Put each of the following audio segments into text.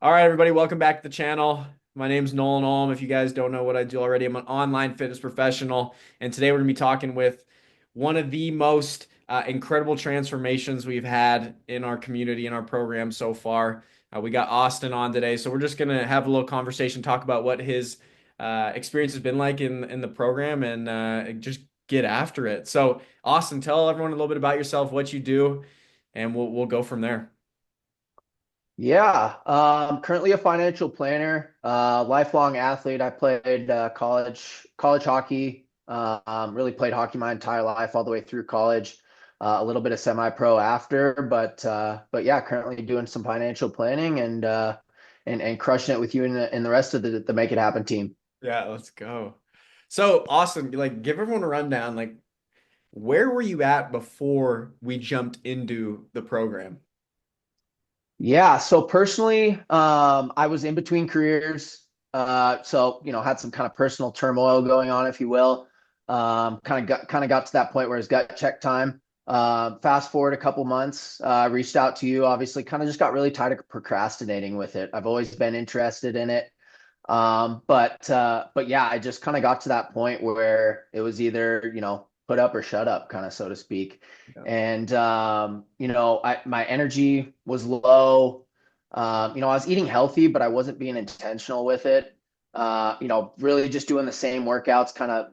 All right, everybody, welcome back to the channel. My name's Nolan Olm. If you guys don't know what I do already, I'm an online fitness professional. And today we're going to be talking with one of the most incredible transformations we've had in our community, in our program so far. We got Austin on today. So we're just going to have a little conversation, talk about what his experience has been like in the program and just get after it. So, Austin, tell everyone a little bit about yourself, what you do, and we'll go from there. Yeah, currently a financial planner, lifelong athlete. I played college hockey. Really played hockey my entire life, all the way through college. A little bit of semi-pro after, but yeah, currently doing some financial planning and crushing it with you and the rest of the Make It Happen team. Yeah, let's go. So, Austin, like, give everyone a rundown. Like, where were you at before we jumped into the program? Yeah, so personally, I was in between careers. So had some kind of personal turmoil going on, if you will. Kind of got to that point where it's gut check time. Fast forward a couple months, reached out to you, obviously, kind of just got really tired of procrastinating with it. I've always been interested in it. But yeah, I just kind of got to that point where it was either, put up or shut up, kind of so to speak. Yeah. And my energy was low. I was eating healthy, but I wasn't being intentional with it. Really just doing the same workouts, kind of,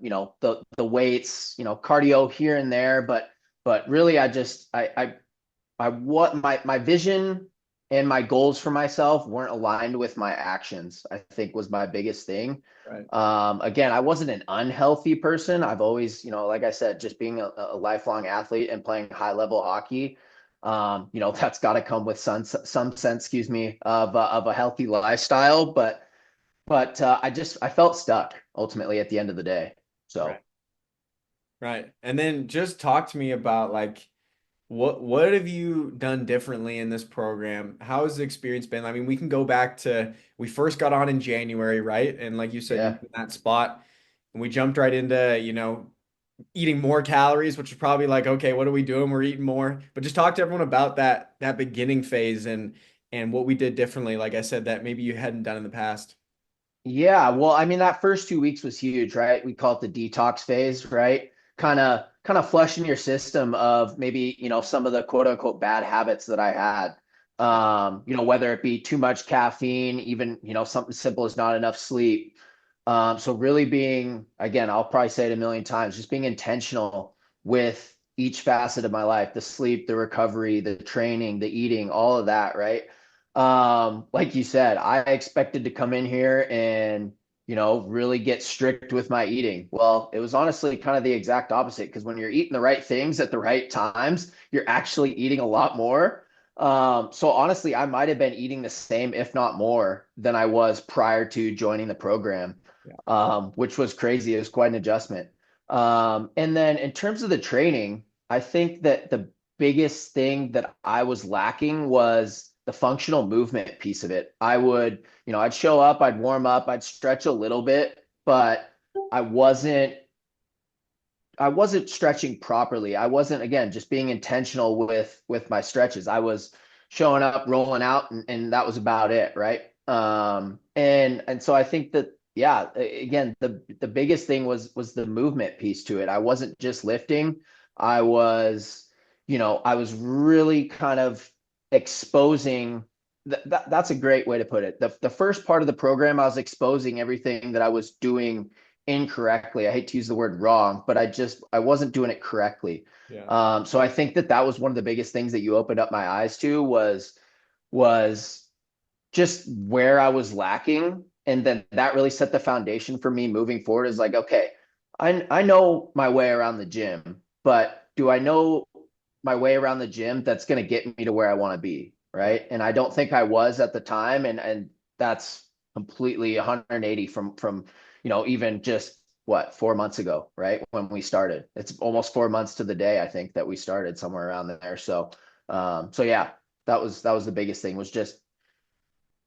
the weights, cardio here and there, but really I what my vision and my goals for myself weren't aligned with my actions, I think was my biggest thing. Right. Again, I wasn't an unhealthy person. I've always, like I said, just being a lifelong athlete and playing high level hockey, that's got to come with some sense, excuse me, of a healthy lifestyle. But I felt stuck ultimately at the end of the day. Right. So. Right. And then just talk to me about like what have you done differently in this program? How has the experience been? I mean, we can go back to we first got on in January, right? And like you said, you Yeah. were in that spot and we jumped right into, eating more calories, which is probably like, okay, what are we doing? We're eating more. But just talk to everyone about that beginning phase and what we did differently, like I said, that maybe you hadn't done in the past. Yeah, well, I mean, that first 2 weeks was huge, right? We call it the detox phase, right? Kind of flushing your system of maybe, some of the quote unquote bad habits that I had. Whether it be too much caffeine, even, something simple as not enough sleep. So really being, again, I'll probably say it a million times, just being intentional with each facet of my life, the sleep, the recovery, the training, the eating, all of that, right? Like you said, I expected to come in here and, really get strict with my eating. Well, it was honestly kind of the exact opposite because when you're eating the right things at the right times, you're actually eating a lot more. So honestly, I might have been eating the same, if not more, than I was prior to joining the program, Yeah. which was crazy. It was quite an adjustment. And then in terms of the training, I think that the biggest thing that I was lacking was the functional movement piece of it. I'd show up, I'd warm up, I'd stretch a little bit, but I wasn't I wasn't stretching properly. I wasn't, again, just being intentional with my stretches. I was showing up, rolling out, and that was about it, right? And so I think that, yeah, again, the biggest thing was the movement piece to it. I wasn't just lifting. I was, I was really kind of exposing that's a great way to put it. The first part of the program, I was exposing everything that I was doing incorrectly. I hate to use the word wrong, but I wasn't doing it correctly. Yeah. So I think that was one of the biggest things that you opened up my eyes to was just where I was lacking, and then that really set the foundation for me moving forward. Is like, okay, I know my way around the gym, but do I know my way around the gym that's going to get me to where I want to be, Right. right? And I don't think I was at the time, and that's completely 180 from even just what 4 months ago, right, when we started. It's almost 4 months to the day, I think, that we started somewhere around there. So yeah, that was the biggest thing, was just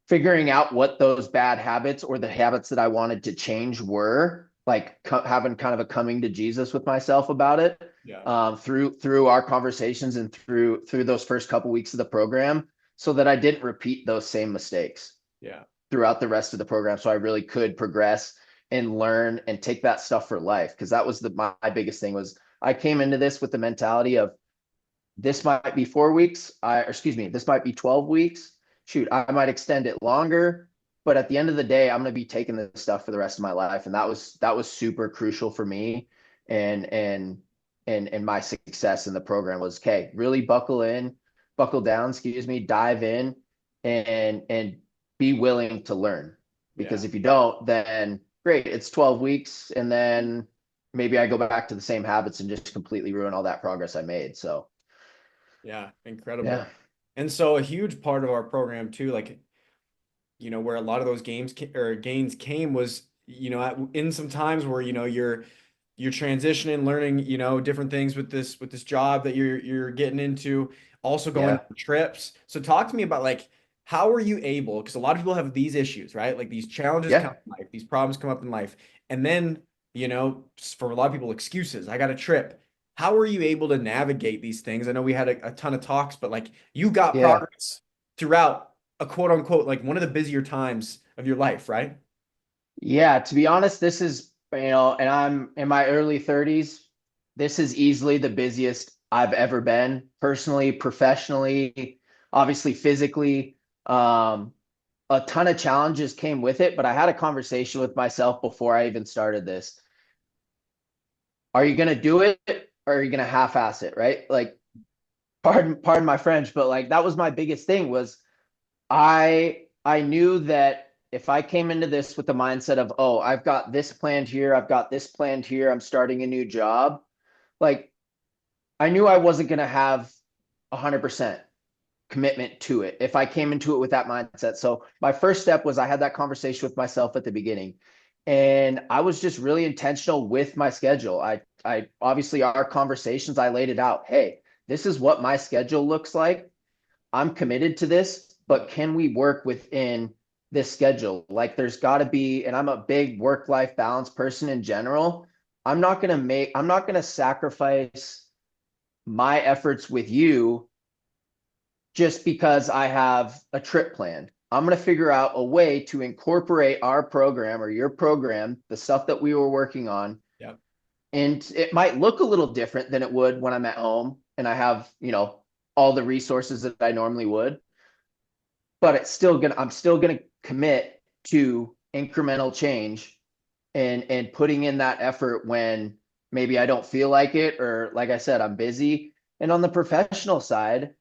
figuring out what those bad habits or the habits that I wanted to change were, like having kind of a coming to Jesus with myself about it, Yeah. through our conversations and through those first couple weeks of the program, so that I didn't repeat those same mistakes. Yeah. throughout the rest of the program. So I really could progress and learn and take that stuff for life. Cause that was my biggest thing was I came into this with the mentality of this might be 4 weeks. Excuse me, this might be 12 weeks. Shoot, I might extend it longer. But at the end of the day, I'm going to be taking this stuff for the rest of my life. And that was super crucial for me. And, and, and my success in the program was, okay, really buckle down, excuse me, dive in and be willing to learn. Because Yeah. if you don't, then great, it's 12 weeks. And then maybe I go back to the same habits and just completely ruin all that progress I made. So, Yeah. Incredible. yeah. And so a huge part of our program too, like, where a lot of those or gains came was, in some times where, you're transitioning, learning, different things with this job that you're getting into, also going Yeah. on trips. So talk to me about like how are you able, because a lot of people have these issues, right? Like these challenges come Yeah. in life, these problems come up in life, and then, for a lot of people, excuses. I got a trip. How are you able to navigate these things? I know we had a ton of talks, but like you got Yeah. progress throughout a quote unquote like one of the busier times of your life, right? Yeah. To be honest, this is, and I'm in my early 30s. This is easily the busiest I've ever been, personally, professionally, obviously physically. Um, a ton of challenges came with it, but I had a conversation with myself before I even started this. Are you going to do it or are you going to half-ass it, right? Like, pardon my French, but like that was my biggest thing was I knew that if I came into this with the mindset of, oh, I've got this planned here, I've got this planned here, I'm starting a new job, like I knew I wasn't going to have 100% commitment to it if I came into it with that mindset. So my first step was I had that conversation with myself at the beginning. And I was just really intentional with my schedule. I obviously our conversations, I laid it out. Hey, this is what my schedule looks like. I'm committed to this, but can we work within this schedule? Like there's got to be, and I'm a big work-life balance person in general. I'm not going to sacrifice my efforts with you just because I have a trip planned. I'm going to figure out a way to incorporate our program or your program, the stuff that we were working on. Yep. And it might look a little different than it would when I'm at home and I have, all the resources that I normally would, but I'm still gonna commit to incremental change and putting in that effort when maybe I don't feel like it or like I said, I'm busy. And on the professional side,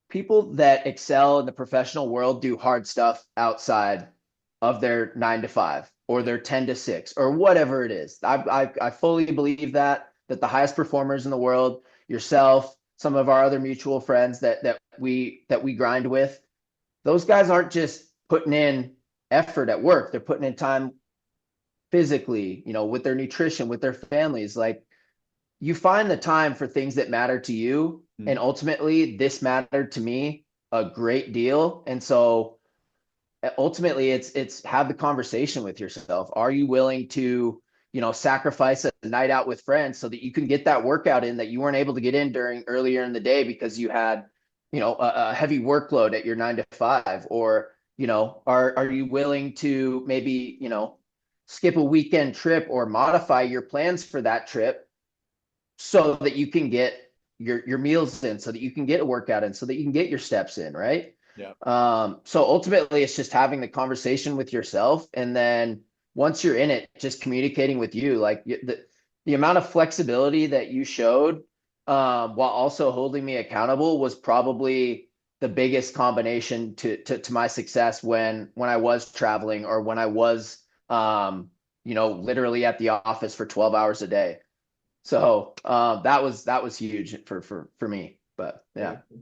people that excel in the professional world do hard stuff outside of their 9 to 5 or Yep. their 10 to 6 or whatever it is. I fully believe that the highest performers in the world, yourself, some of our other mutual friends that we grind with, those guys aren't just putting in effort at work. They're putting in time physically, with their nutrition, with their families. Like you find the time for things that matter to you. And Mm. ultimately, this mattered to me a great deal. And so ultimately it's have the conversation with yourself. Are you willing to, sacrifice a night out with friends so that you can get that workout in that you weren't able to get in during earlier in the day because you had, a heavy workload at your 9 to 5? Or, are you willing to maybe, skip a weekend trip or modify your plans for that trip so that you can get your meals in, so that you can get a workout in, so that you can get your steps in, right? Yep. So ultimately, it's just having the conversation with yourself, and then once you're in it, just communicating with you. Like the amount of flexibility that you showed, while also holding me accountable, was probably the biggest combination to my success when I was traveling or when I was, literally at the office for 12 hours a day. So that was huge for me. But yeah, Very cool.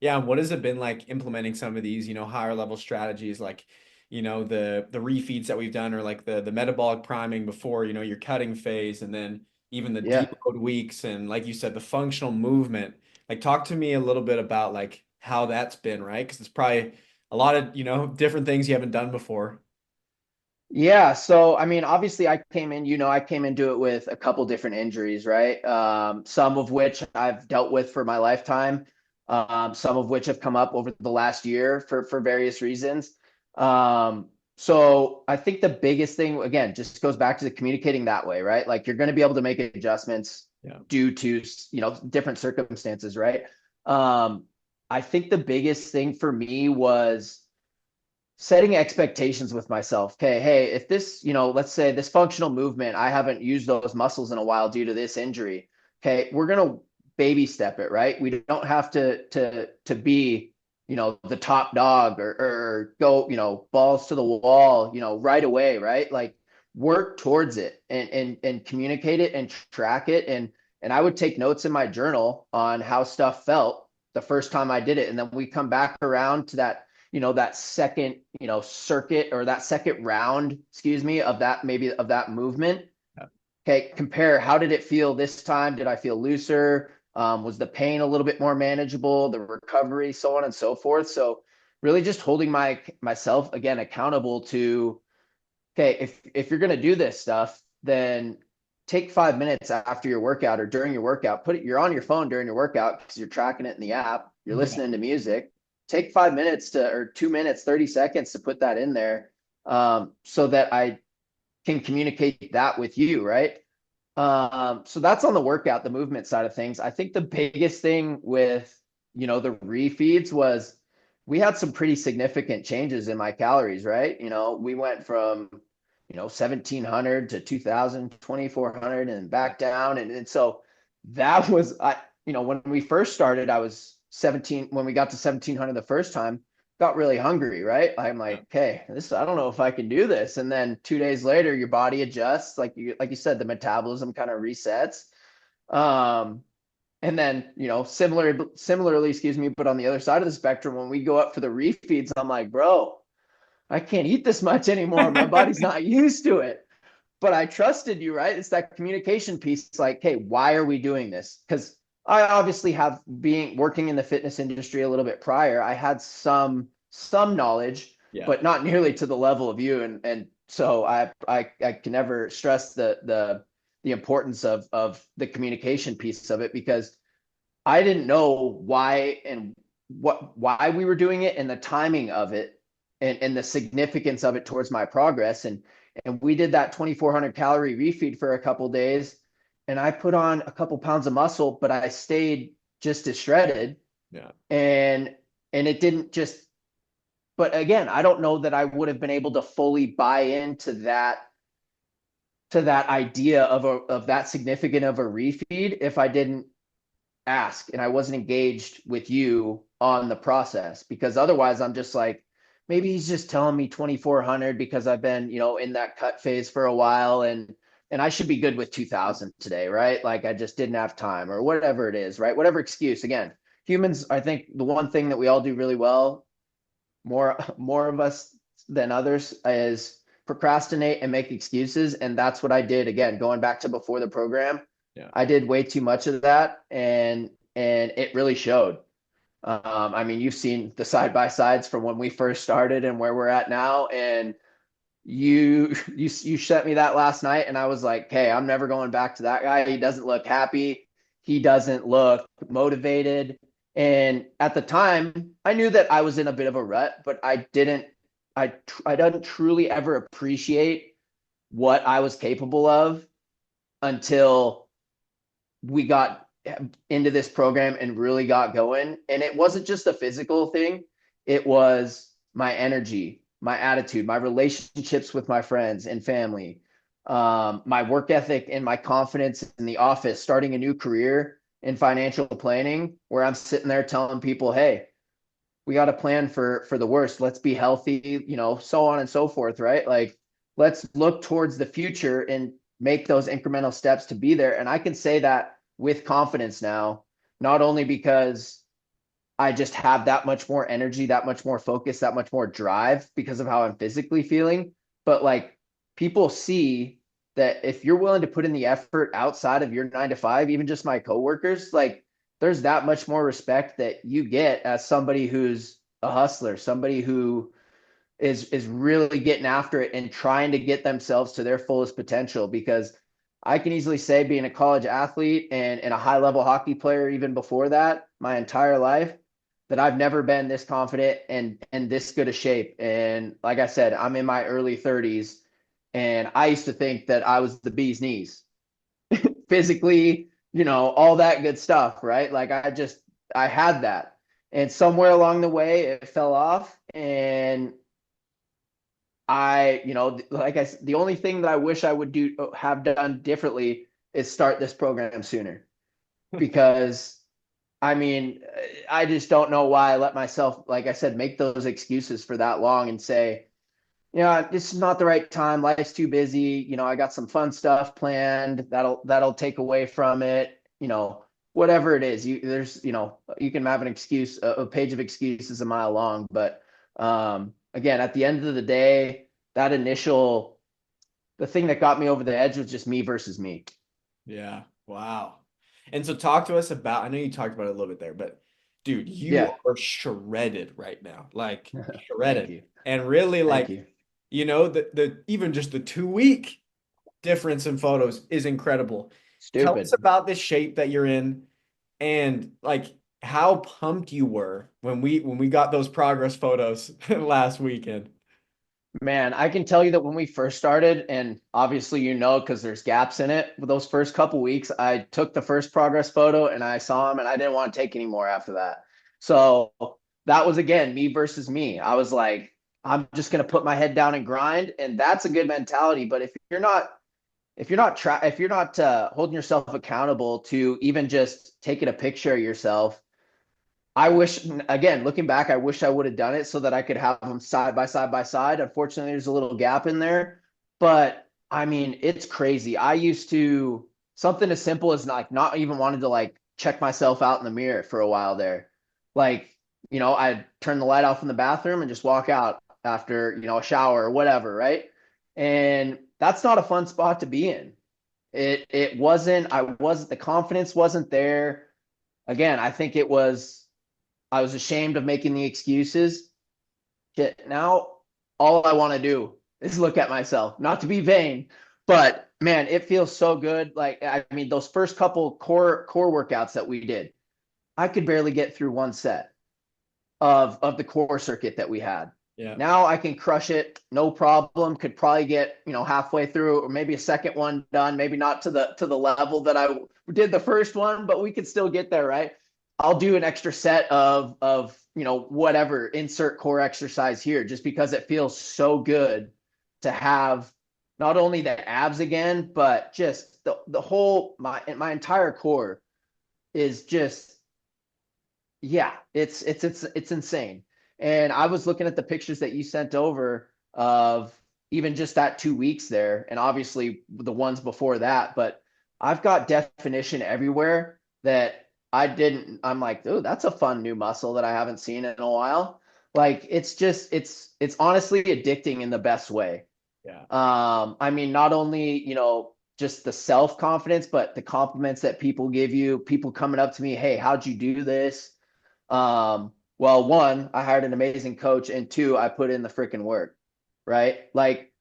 Yeah, and what has it been like implementing some of these, higher level strategies like, the refeeds that we've done or like the metabolic priming before, your cutting phase and then even the yeah. deload weeks and like you said, the functional movement. Like talk to me a little bit about like how that's been, right? Because it's probably a lot of, different things you haven't done before. Yeah, so I mean, obviously, I came into it with a couple different injuries, right? Some of which I've dealt with for my lifetime, some of which have come up over the last year for various reasons. So I think the biggest thing, again, just goes back to the communicating that way, right? Like you're going to be able to make adjustments Yeah. due to, different circumstances, right? Um, I think the biggest thing for me was setting expectations with myself. Okay, hey, if this, let's say this functional movement, I haven't used those muscles in a while due to this injury. Okay, we're gonna baby step it, right? We don't have to be, the top dog or go, balls to the wall, right away, right? Like work towards it and communicate it and track it. And I would take notes in my journal on how stuff felt the first time I did it. And then we come back around to that second, circuit or that second round, excuse me, of that, maybe of that movement. Yeah. Okay, compare how did it feel this time? Did I feel looser? Was the pain a little bit more manageable? The recovery, so on and so forth. So really just holding myself again accountable to, okay, if you're gonna do this stuff, then take 5 minutes after your workout or during your workout. You're on your phone during your workout because you're tracking it in the app, you're Yeah. listening to music. Take 5 minutes or 2 minutes, 30 seconds to put that in there, so that I can communicate that with you, right? So that's on the workout, the movement side of things. I think the biggest thing with, the refeeds was we had some pretty significant changes in my calories, right? We went from, 1700 to 2000, 2400 and Yeah. back down. And so that was, when we first started, I was 17, when we got to 1700 the first time, got really hungry, right? I'm Yeah. like, okay, I don't know if I can do this. And then 2 days later, your body adjusts, like you said, the metabolism kind of resets. Um, and then, similarly, excuse me, but on the other side of the spectrum, when we go up for the refeeds, I'm like, bro, I can't eat this much anymore. My body's not used to it. But I trusted you, right? It's that communication piece. Like, hey, why are we doing this? Because I obviously have being working in the fitness industry a little bit prior. I had some knowledge, Yeah. but not nearly to the level of you. And so I can never stress the importance of the communication piece of it, because I didn't know why and why we were doing it and the timing of it, and the significance of it towards my progress. And we did that 2400 calorie refeed for a couple days, and I put on a couple pounds of muscle, but I stayed just as shredded. Yeah. And it didn't just, but again, I don't know that I would have been able to fully buy into that idea of that significant of a refeed if I didn't ask and I wasn't engaged with you on the process. Because otherwise I'm just like, maybe he's just telling me 2400 because I've been, in that cut phase for a while, and I should be good with 2000 today, right? Like I just didn't have time or whatever it is, right? Whatever excuse. Again, humans, I think the one thing that we all do really well, more of us than others, is procrastinate and make excuses. And that's what I did. Again, going back to before the program, Yeah. I did way too much of that, and it really showed. I mean, you've seen the side by sides from when we first started and where we're at now, and you sent me that last night, and I was like, hey, I'm never going back to that guy. He doesn't look happy. He doesn't look motivated. And at the time, I knew that I was in a bit of a rut, but I didn't truly ever appreciate what I was capable of until we got into this program and really got going. And it wasn't just a physical thing, it was my energy, my attitude, my relationships with my friends and family, my work ethic, and my confidence in the office, starting a new career in financial planning, where I'm sitting there telling people, hey, we got a plan for the worst. Let's be healthy, so on and so forth, right? Like, let's look towards the future and make those incremental steps to be there. And I can say that with confidence now, not only because I just have that much more energy, that much more focus, that much more drive because of how I'm physically feeling, but like people see that if you're willing to put in the effort outside of your 9 to 5, even just my coworkers, like there's that much more respect that you get as somebody who's a hustler, somebody who is really getting after it and trying to get themselves to their fullest potential. Because I can easily say, being a college athlete and a high level hockey player, even before that, my entire life, that I've never been this confident and this good a shape. And like I said, I'm in my early 30s, and I used to think that I was the bee's knees, physically, all that good stuff, right? Like I had that. And somewhere along the way it fell off, and like I said, the only thing that I wish I would do have done differently is start this program sooner, because I mean, I just don't know why I let myself, like I said, make those excuses for that long and say, this is not the right time. Life's too busy. I got some fun stuff planned that'll take away from it. Whatever it is, you can have an excuse, a page of excuses a mile long. But again, at the end of the day, that the thing that got me over the edge was just me versus me. Yeah. Wow. And so talk to us about, I know you talked about it a little bit there, but dude, you Yeah. are shredded right now. Like Thank shredded. you. And really Thank like, you. the even just the 2 week difference in photos is incredible. Tell us Stupid. about this shape that you're in and like how pumped you were when we got those progress photos last weekend. Man, I can tell you that when we first started, and obviously because there's gaps in it, those first couple weeks, I took the first progress photo and I saw him, and I didn't want to take any more after that. So that was again me versus me. I was like, I'm just gonna put my head down and grind, and that's a good mentality. But if you're not holding yourself accountable to even just taking a picture of yourself, I wish, again, looking back, I wish I would have done it so that I could have them side by side by side. Unfortunately, there's a little gap in there, but I mean, it's crazy. I used to something as simple as like not even wanting to like check myself out in the mirror for a while there. Like, I'd turn the light off in the bathroom and just walk out after, a shower or whatever, right? And that's not a fun spot to be in. It wasn't, the confidence wasn't there. Again, I think I was ashamed of making the excuses. Shit, now all I want to do is look at myself, not to be vain, but man, it feels so good. Like, I mean, those first couple core workouts that we did, I could barely get through one set of the core circuit that we had. Yeah. Now I can crush it, no problem. Could probably get, halfway through, or maybe a second one done, maybe not to the level that I did the first one, but we could still get there, right? I'll do an extra set of whatever, insert core exercise here, just because it feels so good to have not only the abs again, but just the whole my entire core is just, yeah, it's insane. And I was looking at the pictures that you sent over of even just that 2 weeks there, and obviously the ones before that, but I've got definition everywhere that I'm like, oh, that's a fun new muscle that I haven't seen in a while. Like, it's honestly addicting in the best way. Yeah. I mean, not only, just the self-confidence, but the compliments that people give you, people coming up to me, hey, how'd you do this? Well, one, I hired an amazing coach, and two, I put in the freaking work, right? Like,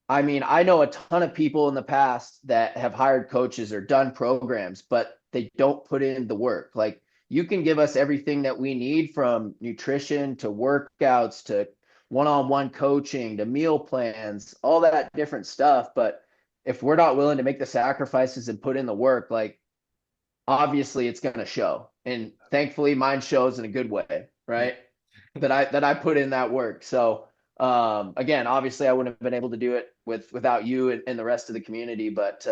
I mean, I know a ton of people in the past that have hired coaches or done programs, but they don't put in the work. Like, you can give us everything that we need, from nutrition to workouts to one-on-one coaching to meal plans, all that different stuff. But if we're not willing to make the sacrifices and put in the work, like, obviously it's going to show. And thankfully mine shows in a good way, Yeah. right? That I put in that work. So again, obviously I wouldn't have been able to do it without you and the rest of the community, but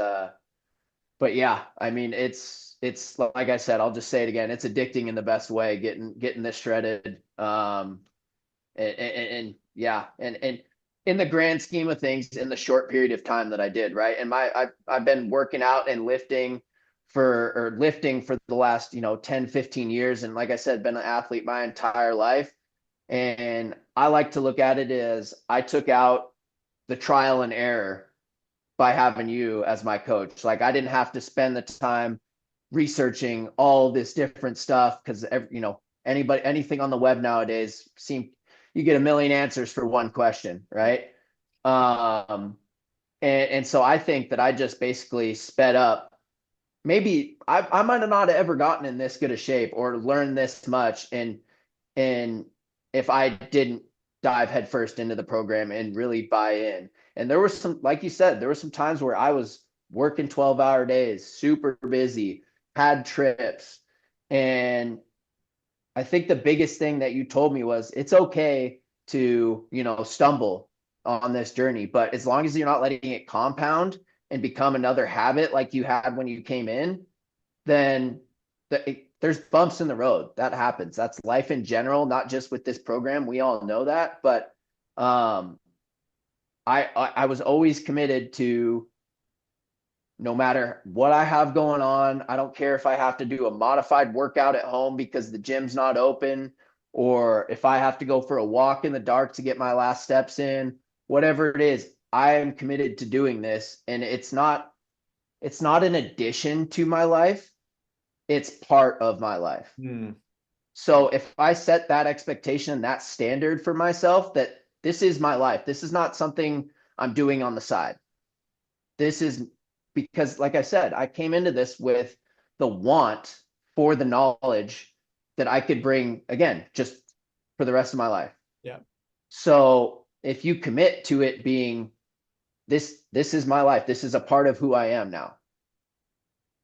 yeah, I mean, it's like I said, I'll just say it again, it's addicting in the best way, getting this shredded. And yeah, and in the grand scheme of things, in the short period of time that I did, right? And I've been working out and lifting for the last, 10, 15 years. And like I said, been an athlete my entire life. And I like to look at it as I took out the trial and error by having you as my coach. Like, I didn't have to spend the time researching all this different stuff, because anything on the web nowadays you get a million answers for one question, right? Um, and so I think that I just basically sped up. Maybe I might have not ever gotten in this good a shape or learned this much in and if I didn't dive headfirst into the program and really buy in. And there was some, like you said, there were some times where I was working 12-hour days, super busy, had trips. And I think the biggest thing that you told me was it's okay to, stumble on this journey, but as long as you're not letting it compound and become another habit like you had when you came in, then there's bumps in the road. That happens. That's life in general, not just with this program. We all know that, but um, I was always committed to, no matter what I have going on. I don't care if I have to do a modified workout at home because the gym's not open, or if I have to go for a walk in the dark to get my last steps in, whatever it is, I am committed to doing this. And it's not an addition to my life. It's part of my life. Hmm. So if I set that expectation, that standard for myself, that this is my life, this is not something I'm doing on the side. This is because, like I said, I came into this with the want for the knowledge that I could bring again, just for the rest of my life. Yeah. So if you commit to it being this is my life, this is a part of who I am now.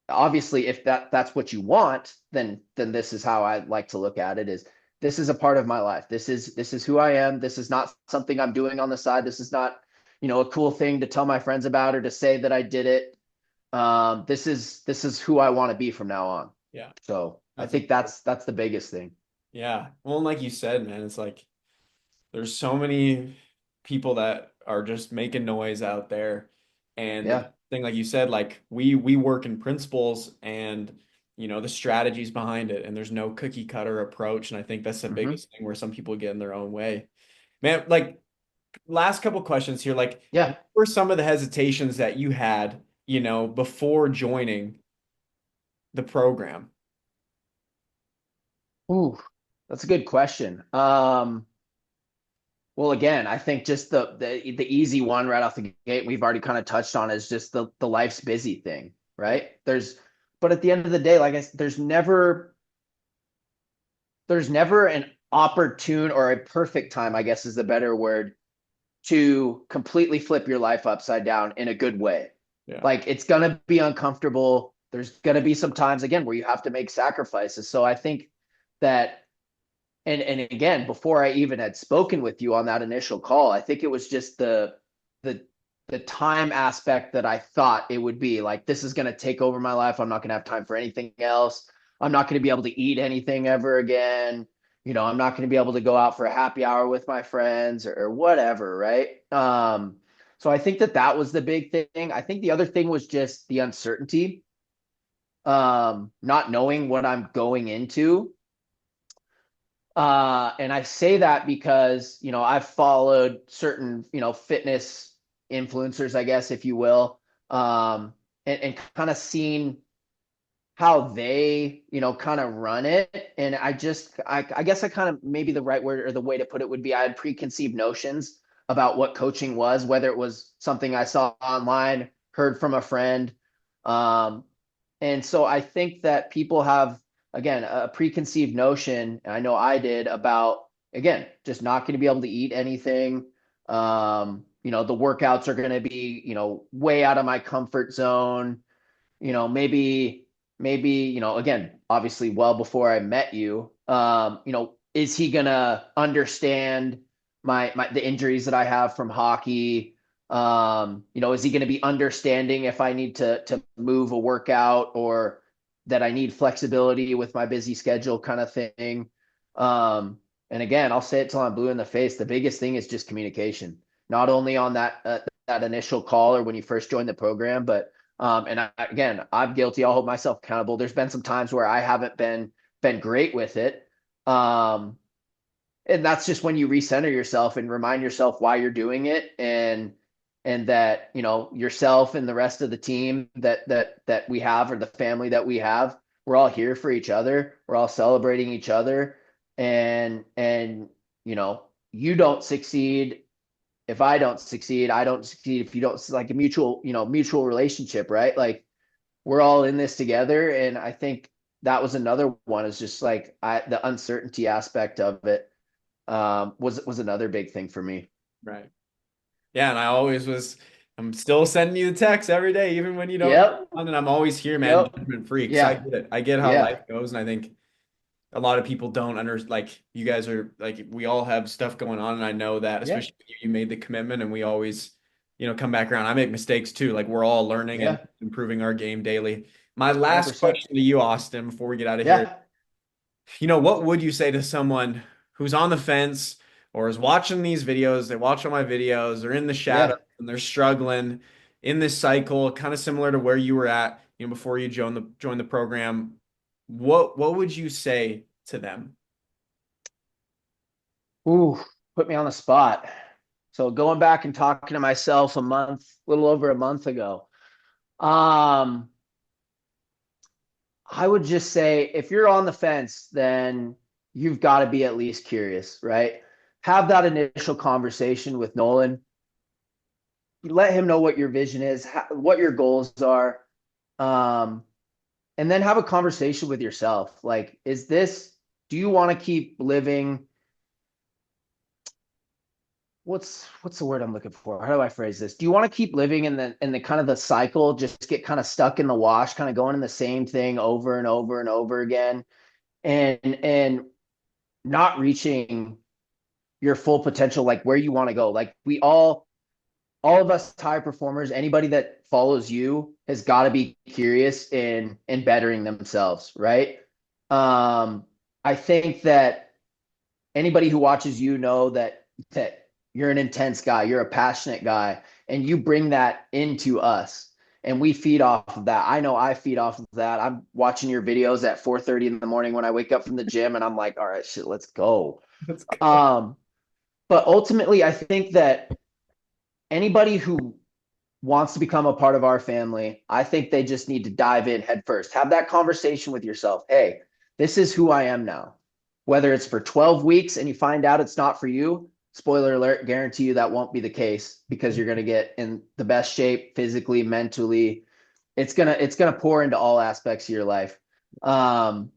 Obviously, if that's what you want, then this is how I like to look at it: is this is a part of my life. This is who I am. This is not something I'm doing on the side. This is not, a cool thing to tell my friends about or to say that I did it. This is who I want to be from now on. Yeah. So I That's a think that's the biggest thing. Yeah. Well, and like you said, man, it's like there's so many people that are just making noise out there. And the Yeah. thing, like you said, like we work in principles and the strategies behind it, and there's no cookie cutter approach. And I think that's the Hmm. biggest thing where some people get in their own way. Man, like last couple questions here. Like, Yeah. what were some of the hesitations that you had, before joining the program? Ooh, that's a good question. Well, again, I think just the easy one right off the gate, we've already kind of touched on, is just the life's busy thing, Yeah. right? But at the end of the day, like I said, there's never an opportune or a perfect time, I guess is the better word, to completely flip your life upside down in a good way. Yeah. Like it's gonna be uncomfortable. There's gonna be some times again where you have to make sacrifices. So I think that, and again, before I even had spoken with you on that initial call, I think it was just the the time aspect that I thought it would be like, this is going to take over my life. I'm not going to have time for anything else. I'm not going to be able to eat anything ever again. I'm not going to be able to go out for a happy hour with my friends, or whatever, right? So I think that was the big thing. I think the other thing was just the uncertainty, not knowing what I'm going into. And I say that because, I've followed certain, fitness influencers, I guess, if you will, and kind of seen how they, kind of run it. And I guess I kind of, maybe the right word or the way to put it would be, I had preconceived notions about what coaching was, whether it was something I saw online, heard from a friend. Um, and so I think that people have, again, a preconceived notion, and I know I did, about, again, just not going to be able to eat anything. The workouts are going to be, way out of my comfort zone. Maybe, again, obviously well before I met you, is he going to understand the injuries that I have from hockey? Is he going to be understanding if I need to move a workout, or that I need flexibility with my busy schedule, kind of thing? And again, I'll say it till I'm blue in the face. The biggest thing is just communication, not only on that initial call or when you first joined the program, but and again, I'm guilty. I'll hold myself accountable. There's been some times where I haven't been great with it. Um, and that's just when you recenter yourself and remind yourself why you're doing it, and that, yourself and the rest of the team that we have, or the family that we have, we're all here for each other. We're all celebrating each other. And you don't succeed if I don't succeed. I don't succeed if you don't. Like a mutual relationship, right? Like we're all in this together. And I think that was another one, is just like the uncertainty aspect of it was another big thing for me. Right. Yeah, and I'm still sending you the text every day, even when you don't Yep. respond, and I'm always here, man, Yep. judgment free, because I Yeah. get it. I get how Yeah. life goes, and I think a lot of people don't like you guys are like we all have stuff going on, and I know that, Yeah. especially you made the commitment, and we always, come back around. I make mistakes too. Like we're all learning and Yeah. improving our game daily. My last 100%. question to you, Austin, before we get out of here. Yeah. What would you say to someone who's on the fence or is watching these videos? They watch all my videos, they're in the shadows Yeah. and they're struggling in this cycle, kind of similar to where you were at, before you joined the program. What would you say to them? Ooh, put me on the spot. So going back and talking to myself little over a month ago, um, I would just say if you're on the fence, then you've got to be at least curious, right? Have that initial conversation with Nolan. Let him know what your vision is, what your goals are, um, and then have a conversation with yourself. Like, do you want to keep living? What's the word I'm looking for? How do I phrase this? Do you want to keep living in the kind of the cycle, just get kind of stuck in the wash, kind of going in the same thing over and over and over again, and not reaching your full potential, like where you want to go? Like all of us high performers, anybody that follows you has got to be curious in bettering themselves, right? Um, I think that anybody who watches you know that you're an intense guy, you're a passionate guy, and you bring that into us. And we feed off of that. I know I feed off of that. I'm watching your videos at 4:30 in the morning when I wake up from the gym, and I'm like, all right, shit, let's go. Let's go. Um, but ultimately, I think that anybody who wants to become a part of our family, I think they just need to dive in head first. Have that conversation with yourself. Hey, this is who I am now. Whether it's for 12 weeks and you find out it's not for you, spoiler alert, guarantee you that won't be the case, because you're going to get in the best shape physically, mentally. It's going to pour into all aspects of your life. Um,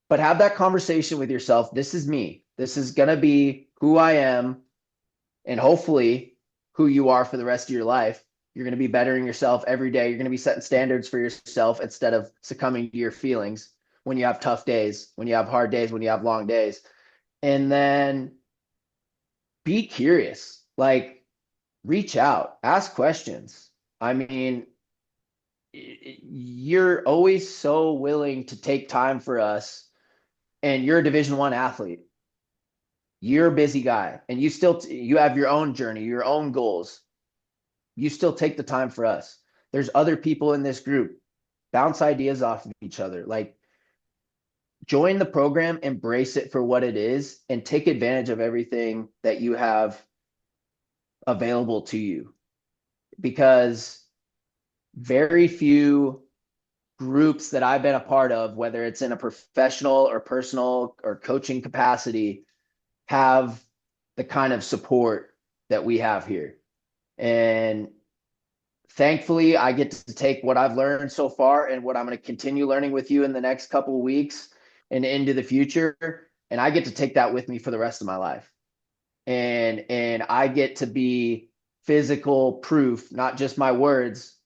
but have that conversation with yourself. This is me. This is going to be who I am, and hopefully who you are for the rest of your life. You're going to be bettering yourself every day. You're going to be setting standards for yourself instead of succumbing to your feelings when you have tough days, when you have hard days, when you have long days. And then be curious, like reach out, ask questions. I mean, you're always so willing to take time for us, and you're a Division 1 athlete. You're a busy guy, and you have your own journey, your own goals. You still take the time for us. There's other people in this group. Bounce ideas off of each other. Like, join the program, embrace it for what it is, and take advantage of everything that you have available to you. Because very few groups that I've been a part of, whether it's in a professional or personal or coaching capacity, have the kind of support that we have here. And thankfully, I get to take what I've learned so far and what I'm going to continue learning with you in the next couple of weeks and into the future, and I get to take that with me for the rest of my life. And I get to be physical proof, not just my words,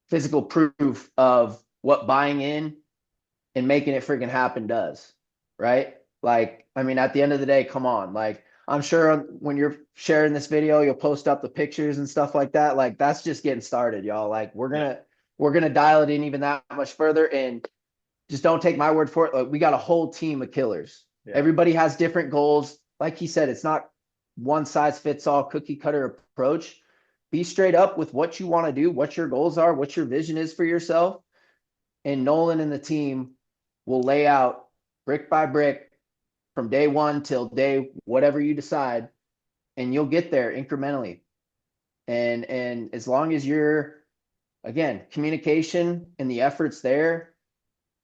physical proof of what buying in and making it freaking happen does, right? Like, I mean, at the end of the day, come on. Like, I'm sure when you're sharing this video, you'll post up the pictures and stuff like that. Like, that's just getting started, y'all. Like, Yeah. we're gonna dial it in even that much further, and just don't take my word for it. Like, we got a whole team of killers. Yeah. Everybody has different goals. Like he said, it's not one size fits all cookie cutter approach. Be straight up with what you want to do, what your goals are, what your vision is for yourself, and Nolan and the team will lay out brick by brick from day one till day whatever you decide, and you'll get there incrementally. And as long as you're, again, communication and the efforts there,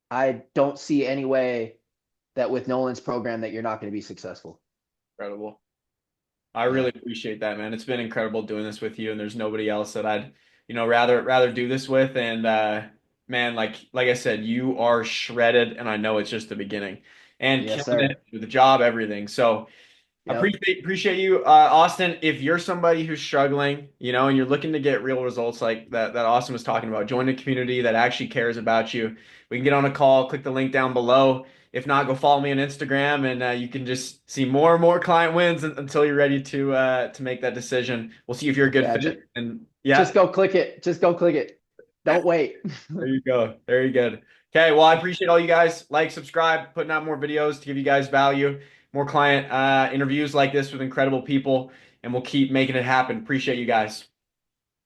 I don't see any way that with Nolan's program that you're not going to be successful. Incredible. I Yeah. really appreciate that, man. It's been incredible doing this with you, and there's nobody else that I'd, rather do this with. And man, like I said, you are shredded, and I know it's just the beginning. And Yes, killing sir. it with the job, everything. So Yep. appreciate you, Austin. If you're somebody who's struggling, and you're looking to get real results like that Austin was talking about, join a community that actually cares about you. We can get on a call. Click the link down below. If not, go follow me on Instagram, and you can just see more and more client wins until you're ready to make that decision. We'll see if you're a good Yeah. fit. Just And just yeah, go click it. Just go click it. Don't wait. there you go. Very good. Okay, well, I appreciate all you guys. Like, subscribe, putting out more videos to give you guys value, more client interviews like this with incredible people, and we'll keep making it happen. Appreciate you guys.